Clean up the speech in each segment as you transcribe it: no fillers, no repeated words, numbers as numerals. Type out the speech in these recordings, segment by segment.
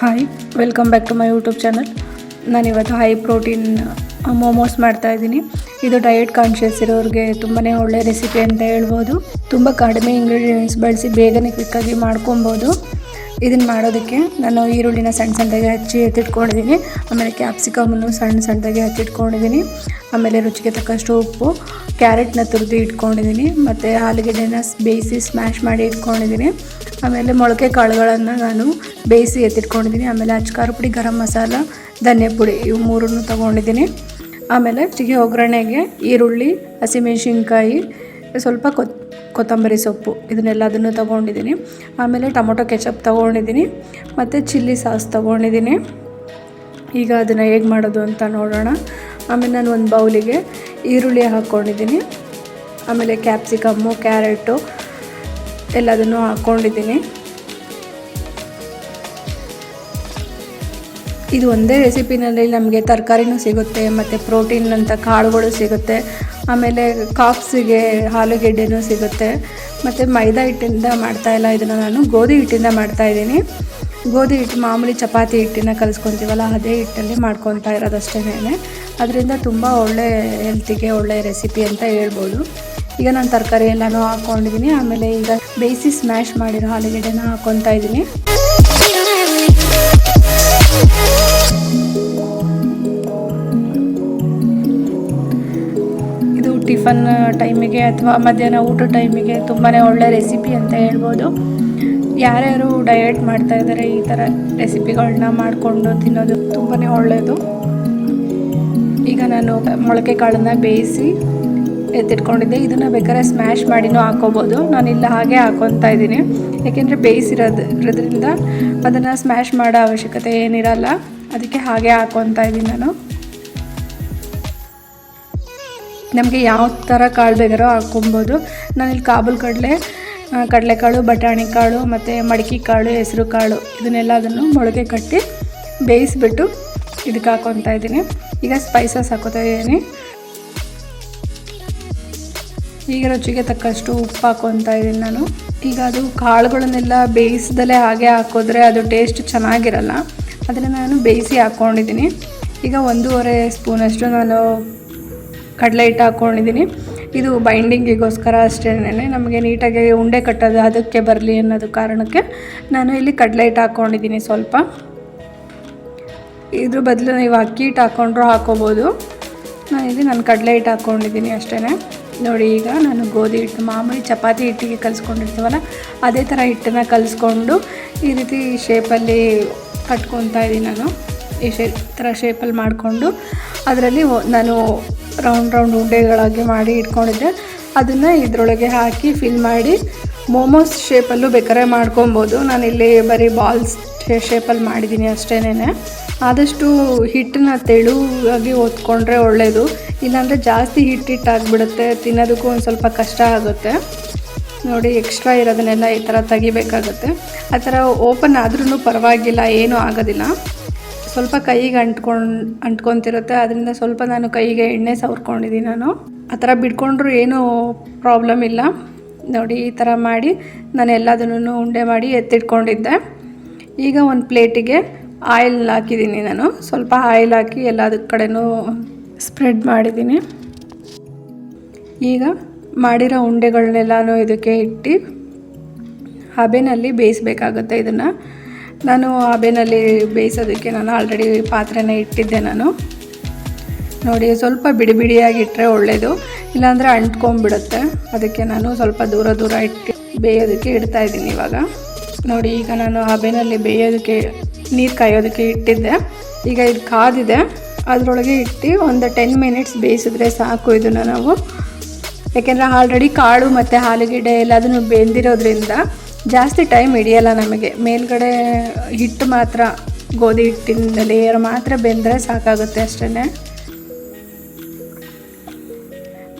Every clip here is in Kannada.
Hi, welcome back to my YouTube channel. ನಾನಿವತ್ತು ಹೈ ಪ್ರೋಟೀನ್ ಮೋಮೋಸ್ ಮಾಡ್ತಾಯಿದ್ದೀನಿ. ಇದು ಡಯಟ್ ಕಾನ್ಷಿಯಸ್ ಇರೋರಿಗೆ ತುಂಬಾ ಒಳ್ಳೆ ರೆಸಿಪಿ ಅಂತ ಹೇಳ್ಬೋದು. ತುಂಬ ಕಡಿಮೆ ಇಂಗ್ರೀಡಿಯೆಂಟ್ಸ್ ಬಳಸಿ ಬೇಗನೆ ಕ್ವಿಕ್ಕಾಗಿ ಮಾಡ್ಕೊಬೋದು. ಇದನ್ನು ಮಾಡೋದಕ್ಕೆ ನಾನು ಈರುಳ್ಳಿನ ಸಣ್ಣ ಸಣ್ಣದಾಗಿ ಹಚ್ಚಿ ಎತ್ತಿಟ್ಕೊಂಡಿದ್ದೀನಿ. ಆಮೇಲೆ ಕ್ಯಾಪ್ಸಿಕಮನ್ನು ಸಣ್ಣ ಸಣ್ಣದಾಗಿ ಹಚ್ಚಿಟ್ಕೊಂಡಿದ್ದೀನಿ. ಆಮೇಲೆ ರುಚಿಗೆ ತಕ್ಕಷ್ಟು ಉಪ್ಪು, ಕ್ಯಾರೆಟ್ನ ತುರಿದು ಇಟ್ಕೊಂಡಿದ್ದೀನಿ. ಮತ್ತು ಆಲೂಗೆಡ್ಡೆನ ಬೇಯಿಸಿ ಸ್ಮ್ಯಾಶ್ ಮಾಡಿ ಇಟ್ಕೊಂಡಿದ್ದೀನಿ. ಆಮೇಲೆ ಮೊಳಕೆ ಕಾಳುಗಳನ್ನು ನಾನು ಬೇಯಿಸಿ ಎತ್ತಿಟ್ಕೊಂಡಿದ್ದೀನಿ. ಆಮೇಲೆ ಅಚ್ಕಾರ ಪುಡಿ, ಗರಂ ಮಸಾಲ, ಧನಿಯಾ ಪುಡಿ ಇವು ಮೂರನ್ನು ತೊಗೊಂಡಿದ್ದೀನಿ. ಆಮೇಲೆ ಒಗ್ಗರಣೆಗೆ ಈರುಳ್ಳಿ, ಹಸಿಮೆಣಸಿನ್ಕಾಯಿ, ಸ್ವಲ್ಪ ಕೊತ್ತಂಬರಿ ಸೊಪ್ಪು ಇದನ್ನೆಲ್ಲದನ್ನು ತೊಗೊಂಡಿದ್ದೀನಿ. ಆಮೇಲೆ ಟೊಮೊಟೊ ಕೆಚಪ್ ತೊಗೊಂಡಿದ್ದೀನಿ ಮತ್ತು ಚಿಲ್ಲಿ ಸಾಸ್ ತೊಗೊಂಡಿದ್ದೀನಿ. ಈಗ ಅದನ್ನು ಹೇಗೆ ಮಾಡೋದು ಅಂತ ನೋಡೋಣ. ಆಮೇಲೆ ನಾನು ಒಂದು ಬೌಲಿಗೆ ಈರುಳ್ಳಿ ಹಾಕ್ಕೊಂಡಿದ್ದೀನಿ. ಆಮೇಲೆ ಕ್ಯಾಪ್ಸಿಕಮ್ಮು, ಕ್ಯಾರೆಟು ಎಲ್ಲದನ್ನು ಹಾಕ್ಕೊಂಡಿದ್ದೀನಿ. ಇದು ಒಂದೇ ರೆಸಿಪಿನಲ್ಲಿ ನಮಗೆ ತರಕಾರಿನೂ ಸಿಗುತ್ತೆ ಮತ್ತು ಪ್ರೋಟೀನ್ ಅಂತ ಕಾಳುಗಳು ಸಿಗುತ್ತೆ. ಆಮೇಲೆ ಕಾಪ್ಸಿಗೆ ಆಲೂಗೆಡ್ಡೆನೂ ಸಿಗುತ್ತೆ. ಮತ್ತು ಮೈದಾ ಹಿಟ್ಟಿಂದ ಮಾಡ್ತಾಯಿಲ್ಲ, ಇದನ್ನು ನಾನು ಗೋಧಿ ಹಿಟ್ಟಿಂದ ಮಾಡ್ತಾಯಿದ್ದೀನಿ. ಗೋಧಿ ಹಿಟ್ಟು ಮಾಮೂಲಿ ಚಪಾತಿ ಹಿಟ್ಟಿನ ಕಲಿಸ್ಕೊತೀವಲ್ಲ, ಅದೇ ಹಿಟ್ಟಲ್ಲಿ ಮಾಡ್ಕೊತಾ ಇರೋದಷ್ಟೇ. ಅದರಿಂದ ತುಂಬ ಒಳ್ಳೆ ಹೆಲ್ತಿಗೆ ಒಳ್ಳೆ ರೆಸಿಪಿ ಅಂತ ಹೇಳ್ಬೋದು. ಈಗ ನಾನು ತರಕಾರಿ ಎಲ್ಲನೂ ಹಾಕ್ಕೊಂಡಿದ್ದೀನಿ. ಆಮೇಲೆ ಈಗ ಬೇಯಿಸಿ ಸ್ಮ್ಯಾಶ್ ಮಾಡಿರೋ ಆಲೂಗೆಡ್ಡೆನ ಹಾಕ್ಕೊತಾ ಇದ್ದೀನಿ. ಇದು ಟಿಫನ್ ಟೈಮಿಗೆ ಅಥವಾ ಮಧ್ಯಾಹ್ನ ಊಟ ಟೈಮಿಗೆ ತುಂಬಾ ಒಳ್ಳೆ ರೆಸಿಪಿ ಅಂತ ಹೇಳ್ಬೋದು. ಯಾರ್ಯಾರು ಡಯಟ್ ಮಾಡ್ತಾಯಿದ್ದಾರೆ ಈ ಥರ ರೆಸಿಪಿಗಳನ್ನ ಮಾಡಿಕೊಂಡು ತಿನ್ನೋದು ತುಂಬಾ ಒಳ್ಳೆಯದು. ಈಗ ನಾನು ಮೊಳಕೆ ಕಾಳನ್ನು ಬೇಯಿಸಿ ಎತ್ತಿಟ್ಕೊಂಡಿದ್ದೆ. ಇದನ್ನು ಬೇಕಾದ್ರೆ ಸ್ಮ್ಯಾಶ್ ಮಾಡಿನೂ ಹಾಕ್ಕೋಬೋದು. ನಾನಿಲ್ಲ ಹಾಗೆ ಹಾಕ್ಕೊತಾ ಇದ್ದೀನಿ, ಏಕೆಂದರೆ ಬೇಯಿಸಿರೋದ್ರಿಂದ ಅದನ್ನು ಸ್ಮ್ಯಾಶ್ ಮಾಡೋ ಅವಶ್ಯಕತೆ ಏನಿರಲ್ಲ. ಅದಕ್ಕೆ ಹಾಗೆ ಹಾಕ್ಕೊತಾ ಇದ್ದೀನಿ ನಾನು. ನಮಗೆ ಯಾವ ಥರ ಕಾಳು ಬೇಕಾರೋ ಹಾಕ್ಕೊಬೋದು. ನಾನಿಲ್ಲಿ ಕಾಬೂಲ್ ಕಡಲೆಕಾಳು, ಬಟಾಣಿ ಕಾಳು ಮತ್ತು ಮಡಿಕೆ ಕಾಳು, ಹೆಸರು ಕಾಳು ಇದನ್ನೆಲ್ಲದನ್ನು ಮೊಳಕೆ ಕಟ್ಟಿ ಬೇಯಿಸಿಬಿಟ್ಟು ಇದಕ್ಕೆ ಹಾಕ್ಕೊತಾ ಇದ್ದೀನಿ. ಈಗ ಸ್ಪೈಸಸ್ ಹಾಕ್ಕೊತಾ ಇದ್ದೀನಿ. ಈಗ ರುಚಿಗೆ ತಕ್ಕಷ್ಟು ಉಪ್ಪು ಹಾಕ್ಕೊತಾ ಇದ್ದೀನಿ ನಾನು. ಈಗ ಅದು ಕಾಳುಗಳನ್ನೆಲ್ಲ ಬೇಯಿಸ್ದಲೇ ಹಾಗೆ ಹಾಕಿದ್ರೆ ಅದು ಟೇಸ್ಟ್ ಚೆನ್ನಾಗಿರಲ್ಲ. ಅದನ್ನು ನಾನು ಬೇಯಿಸಿ ಹಾಕ್ಕೊಂಡಿದ್ದೀನಿ. ಈಗ 1.5 ಸ್ಪೂನಷ್ಟು ನಾನು ಕಡಲೆ ಹಿಟ್ಟು ಹಾಕ್ಕೊಂಡಿದ್ದೀನಿ. ಇದು ಬೈಂಡಿಂಗಿಗೋಸ್ಕರ ಅಷ್ಟೇ. ನಮಗೆ ನೀಟಾಗಿ ಉಂಡೆ ಕಟ್ಟೋದು ಅದಕ್ಕೆ ಬರಲಿ ಅನ್ನೋದು ಕಾರಣಕ್ಕೆ ನಾನು ಇಲ್ಲಿ ಕಡಲೆ ಹಿಟ್ಟು ಹಾಕ್ಕೊಂಡಿದ್ದೀನಿ ಸ್ವಲ್ಪ. ಇದ್ರ ಬದಲು ನೀವು ಅಕ್ಕಿ ಹಿಟ್ಟು ಹಾಕ್ಕೊಂಡ್ರೂ ಹಾಕ್ಕೋಬೋದು. ನಾನಿಲ್ಲಿ ಕಡಲೆ ಹಿಟ್ಟು ಹಾಕ್ಕೊಂಡಿದ್ದೀನಿ ಅಷ್ಟೇ. ನೋಡಿ, ಈಗ ನಾನು ಗೋಧಿ ಹಿಟ್ಟು ಮಾಮೂಲಿ ಚಪಾತಿ ಹಿಟ್ಟಿಗೆ ಕಲಿಸ್ಕೊಂಡಿರ್ತೀವಲ್ಲ ಅದೇ ಥರ ಹಿಟ್ಟನ್ನು ಕಲಿಸ್ಕೊಂಡು ಈ ರೀತಿ ಶೇಪಲ್ಲಿ ಕಟ್ಕೊತಾ ಇದ್ದೀನಿ ನಾನು. ಈ ಥರ ಶೇಪಲ್ಲಿ ಮಾಡಿಕೊಂಡು ಅದರಲ್ಲಿ ನಾನು ರೌಂಡ್ ಉಂಡೆಗಳಾಗಿ ಮಾಡಿ ಇಟ್ಕೊಂಡಿದ್ದೆ. ಅದನ್ನು ಇದರೊಳಗೆ ಹಾಕಿ ಫಿಲ್ ಮಾಡಿ ಮೋಮೋಸ್ ಶೇಪಲ್ಲೂ ಬೇಕಾದ್ರೆ ಮಾಡ್ಕೊಬೋದು. ನಾನಿಲ್ಲಿ ಬರೀ ಬಾಲ್ಸ್ ಶೇಪಲ್ಲಿ ಮಾಡಿದ್ದೀನಿ ಅಷ್ಟೇನೆ. ಆದಷ್ಟು ಹಿಟ್ಟನ್ನ ತೆಳುವಾಗಿ ಒತ್ಕೊಂಡ್ರೆ ಒಳ್ಳೆಯದು. ಇಲ್ಲಾಂದರೆ ಜಾಸ್ತಿ ಹಿಟ್ಟಿಟ್ಟಾಗಿಬಿಡುತ್ತೆ, ತಿನ್ನೋದಕ್ಕೂ ಒಂದು ಸ್ವಲ್ಪ ಕಷ್ಟ ಆಗುತ್ತೆ. ನೋಡಿ, ಎಕ್ಸ್ಟ್ರಾ ಇರೋದನ್ನೆಲ್ಲ ಈ ಥರ ತೆಗಿಬೇಕಾಗುತ್ತೆ. ಆ ಥರ ಓಪನ್ ಆದ್ರೂ ಪರವಾಗಿಲ್ಲ, ಏನೂ ಆಗೋದಿಲ್ಲ. ಸ್ವಲ್ಪ ಕೈಗೆ ಅಂಟ್ಕೊತಿರುತ್ತೆ. ಅದರಿಂದ ಸ್ವಲ್ಪ ನಾನು ಕೈಗೆ ಎಣ್ಣೆ ಸವರ್ಕೊಂಡಿದ್ದೀನಿ ನಾನು. ಆ ಥರ ಬಿಟ್ಕೊಂಡ್ರೂ ಏನೂ ಪ್ರಾಬ್ಲಮ್ ಇಲ್ಲ. ನೋಡಿ, ಈ ಥರ ಮಾಡಿ ನಾನು ಎಲ್ಲದನ್ನು ಉಂಡೆ ಮಾಡಿ ಎತ್ತಿಟ್ಕೊಂಡಿದ್ದೆ. ಈಗ ಒಂದು ಪ್ಲೇಟಿಗೆ ಆಯಿಲ್ ಹಾಕಿದ್ದೀನಿ ನಾನು. ಸ್ವಲ್ಪ ಆಯಿಲ್ ಹಾಕಿ ಎಲ್ಲದ ಕಡೆನೂ ಸ್ಪ್ರೆಡ್ ಮಾಡಿದ್ದೀನಿ. ಈಗ ಮಾಡಿರೋ ಉಂಡೆಗಳನ್ನೆಲ್ಲನೂ ಇದಕ್ಕೆ ಇಟ್ಟು ಹಬೆನಲ್ಲಿ ಬೇಯಿಸಬೇಕಾಗುತ್ತೆ. ಇದನ್ನು ನಾನು ಹಬೆನಲ್ಲಿ ಬೇಯಿಸೋದಕ್ಕೆ ನಾನು ಆಲ್ರೆಡಿ ಪಾತ್ರೆನ ಇಟ್ಟಿದ್ದೆ ನಾನು. ನೋಡಿ, ಸ್ವಲ್ಪ ಬಿಡಿಯಾಗಿಟ್ಟರೆ ಒಳ್ಳೆಯದು, ಇಲ್ಲಾಂದರೆ ಅಂಟ್ಕೊಂಡ್ಬಿಡುತ್ತೆ. ಅದಕ್ಕೆ ನಾನು ಸ್ವಲ್ಪ ದೂರ ಇಟ್ಟು ಬೇಯೋದಕ್ಕೆ ಇಡ್ತಾಯಿದ್ದೀನಿ ಇವಾಗ. ನೋಡಿ, ಈಗ ನಾನು ಹಬೆನಲ್ಲಿ ಬೇಯೋದಕ್ಕೆ ನೀರು ಕಾಯೋದಕ್ಕೆ ಇಟ್ಟಿದ್ದೆ. ಈಗ ಇದು ಕಾದಿದೆ, ಅದರೊಳಗೆ ಇಟ್ಟು ಒಂದು 10 ಮಿನಿಟ್ಸ್ ಬೇಯಿಸಿದ್ರೆ ಸಾಕು ಇದನ್ನು ನಾವು. ಯಾಕೆಂದರೆ ಆಲ್ರೆಡಿ ಕಾಳು ಮತ್ತು ಆಲೂಗೆಡ್ಡೆ ಎಲ್ಲದನ್ನು ಬೆಂದಿರೋದ್ರಿಂದ ಜಾಸ್ತಿ ಟೈಮ್ ಹಿಡಿಯಲ್ಲ ನಮಗೆ. ಮೇಲ್ಗಡೆ ಹಿಟ್ಟು ಮಾತ್ರ, ಗೋಧಿ ಹಿಟ್ಟಿನ ಲೇಯರ್ ಮಾತ್ರ ಬೆಂದರೆ ಸಾಕಾಗುತ್ತೆ ಅಷ್ಟೇ.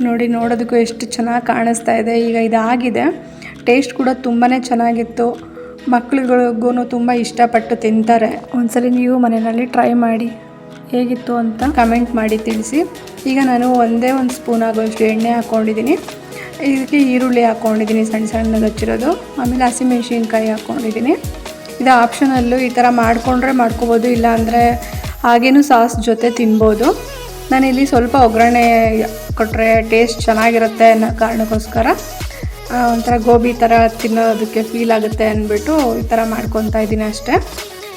ನೋಡಿ, ನೋಡೋದಕ್ಕೂ ಎಷ್ಟು ಚೆನ್ನಾಗಿ ಕಾಣಿಸ್ತಾ ಇದೆ. ಈಗ ಇದಾಗಿದೆ. ಟೇಸ್ಟ್ ಕೂಡ ತುಂಬಾ ಚೆನ್ನಾಗಿತ್ತು. ಮಕ್ಳುಗಳಿಗೂ ತುಂಬ ಇಷ್ಟಪಟ್ಟು ತಿಂತಾರೆ. ಒಂದ್ಸಲಿ ನೀವು ಮನೆಯಲ್ಲಿ ಟ್ರೈ ಮಾಡಿ ಹೇಗಿತ್ತು ಅಂತ ಕಮೆಂಟ್ ಮಾಡಿ ತಿಳಿಸಿ. ಈಗ ನಾನು ಒಂದೇ ಒಂದು ಸ್ಪೂನ್ ಆಗೋಷ್ಟು ಎಣ್ಣೆ ಹಾಕ್ಕೊಂಡಿದ್ದೀನಿ. ಇದಕ್ಕೆ ಈರುಳ್ಳಿ ಹಾಕ್ಕೊಂಡಿದ್ದೀನಿ ಸಣ್ಣದಾಗಿ ಹಚ್ಚಿರೋದು. ಆಮೇಲೆ ಹಸಿಮೆಣಸಿನ್ಕಾಯಿ ಹಾಕ್ಕೊಂಡಿದ್ದೀನಿ. ಇದು ಆಪ್ಷನಲ್ಲು, ಈ ಥರ ಮಾಡಿಕೊಂಡ್ರೆ ಮಾಡ್ಕೋಬೋದು, ಇಲ್ಲಾಂದರೆ ಹಾಗೇನೂ ಸಾಸ್ ಜೊತೆ ತಿನ್ಬೋದು. ನಾನಿಲ್ಲಿ ಸ್ವಲ್ಪ ಒಗ್ಗರಣೆ ಕೊಟ್ಟರೆ ಟೇಸ್ಟ್ ಚೆನ್ನಾಗಿರುತ್ತೆ ಅನ್ನೋ ಕಾರಣಕ್ಕೋಸ್ಕರ ಒಂಥರ ಗೋಬಿ ಥರ ತಿನ್ನೋದಕ್ಕೆ ಫೀಲ್ ಆಗುತ್ತೆ ಅಂದ್ಬಿಟ್ಟು ಈ ಥರ ಮಾಡ್ಕೊತಾ ಇದ್ದೀನಿ ಅಷ್ಟೇ.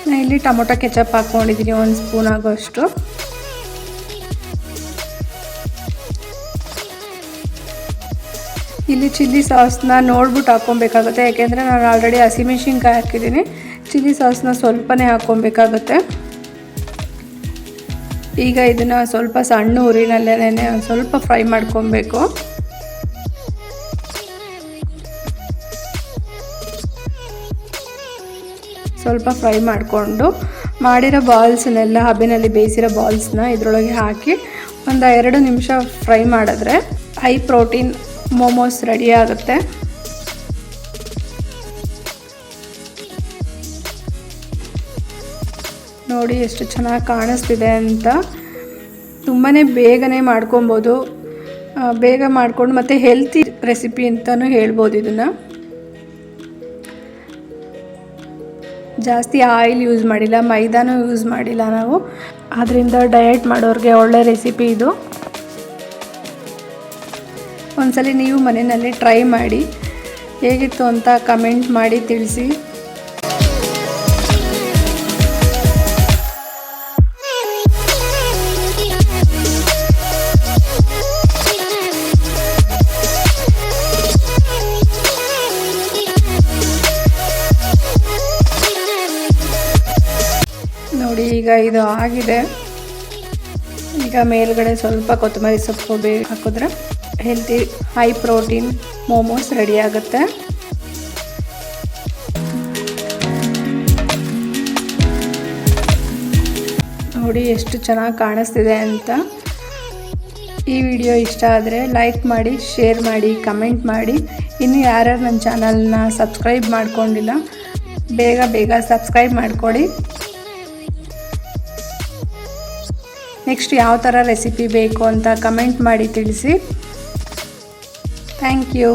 ನಾನು ಇಲ್ಲಿ ಟೊಮೊಟೊ ಕೆಚಪ್ ಹಾಕ್ಕೊಂಡಿದ್ದೀನಿ 1 ಸ್ಪೂನ್ ಆಗೋಷ್ಟು. ಇಲ್ಲಿ ಚಿಲ್ಲಿ ಸಾಸ್ನ ನೋಡ್ಬಿಟ್ಟು ಹಾಕ್ಕೊಬೇಕಾಗುತ್ತೆ, ಯಾಕೆಂದರೆ ನಾನು ಆಲ್ರೆಡಿ ಹಸಿಮೆಣ್ಸಿನ್ಕಾಯಿ ಹಾಕಿದ್ದೀನಿ. ಚಿಲ್ಲಿ ಸಾಸ್ನ ಸ್ವಲ್ಪನೇ ಹಾಕ್ಕೊಬೇಕಾಗುತ್ತೆ. ಈಗ ಇದನ್ನು ಸ್ವಲ್ಪ ಸಣ್ಣ ಉರಿನಲ್ಲೇ ಒಂದು ಸ್ವಲ್ಪ ಫ್ರೈ ಮಾಡ್ಕೊಬೇಕು. ಸ್ವಲ್ಪ ಫ್ರೈ ಮಾಡಿಕೊಂಡು ಮಾಡಿರೋ ಬಾಲ್ಸ್ನೆಲ್ಲ ಹಬೆನಲ್ಲಿ ಬೇಯಿಸಿರೋ ಬಾಲ್ಸ್ನ ಇದರೊಳಗೆ ಹಾಕಿ ಒಂದು 2 ನಿಮಿಷ ಫ್ರೈ ಮಾಡಿದ್ರೆ ಹೈ ಪ್ರೋಟೀನ್ ಮೋಮೋಸ್ ರೆಡಿ ಆಗುತ್ತೆ. ನೋಡಿ ಎಷ್ಟು ಚೆನ್ನಾಗಿ ಕಾಣಿಸ್ತಿದೆ ಅಂತ. ತುಂಬಾ ಬೇಗನೆ ಮಾಡ್ಕೊಬೋದು, ಬೇಗ ಮಾಡ್ಕೊಂಡು ಮತ್ತು ಹೆಲ್ತಿ ರೆಸಿಪಿ ಅಂತಲೂ ಹೇಳ್ಬೋದು. ಇದನ್ನು ಜಾಸ್ತಿ ಆಯಿಲ್ ಯೂಸ್ ಮಾಡಿಲ್ಲ, ಮೈದಾನೂ ಯೂಸ್ ಮಾಡಿಲ್ಲ ನಾವು, ಆದ್ದರಿಂದ ಡಯಟ್ ಮಾಡೋರಿಗೆ ಒಳ್ಳೆ ರೆಸಿಪಿ ಇದು. ಒಂದ್ಸಲಿ ನೀವು ಮನೆಯಲ್ಲಿ ಟ್ರೈ ಮಾಡಿ, ಹೇಗಿತ್ತು ಅಂತ ಕಮೆಂಟ್ ಮಾಡಿ ತಿಳಿಸಿ. ನೋಡಿ ಈಗ ಇದು ಆಗಿದೆ. ಈಗ ಮೇಲ್ಗಡೆ ಸ್ವಲ್ಪ ಕೊತ್ತಂಬರಿ ಸೊಪ್ಪು ಹಾಕಿದ್ರೆ healthy high protein momos ready ಆಗುತ್ತೆ. ನೋಡಿ ಎಷ್ಟು ಚೆನ್ನಾಗಿ ಕಾಣಿಸ್ತಿದೆ ಅಂತ. ಈ ವಿಡಿಯೋ ಇಷ್ಟ ಆದರೆ ಲೈಕ್ ಮಾಡಿ, ಶೇರ್ ಮಾಡಿ, ಕಮೆಂಟ್ ಮಾಡಿ. ಇನ್ನು ಯಾರ್ಯಾರು ನನ್ನ ಚಾನಲ್ನ ಸಬ್ಸ್ಕ್ರೈಬ್ ಮಾಡ್ಕೊಂಡಿಲ್ಲ ಬೇಗ ಸಬ್ಸ್ಕ್ರೈಬ್ ಮಾಡಿಕೊಡಿ. ನೆಕ್ಸ್ಟ್ ಯಾವ ಥರ ರೆಸಿಪಿ ಬೇಕು ಅಂತ ಕಮೆಂಟ್ ಮಾಡಿ ತಿಳಿಸಿ. Thank you.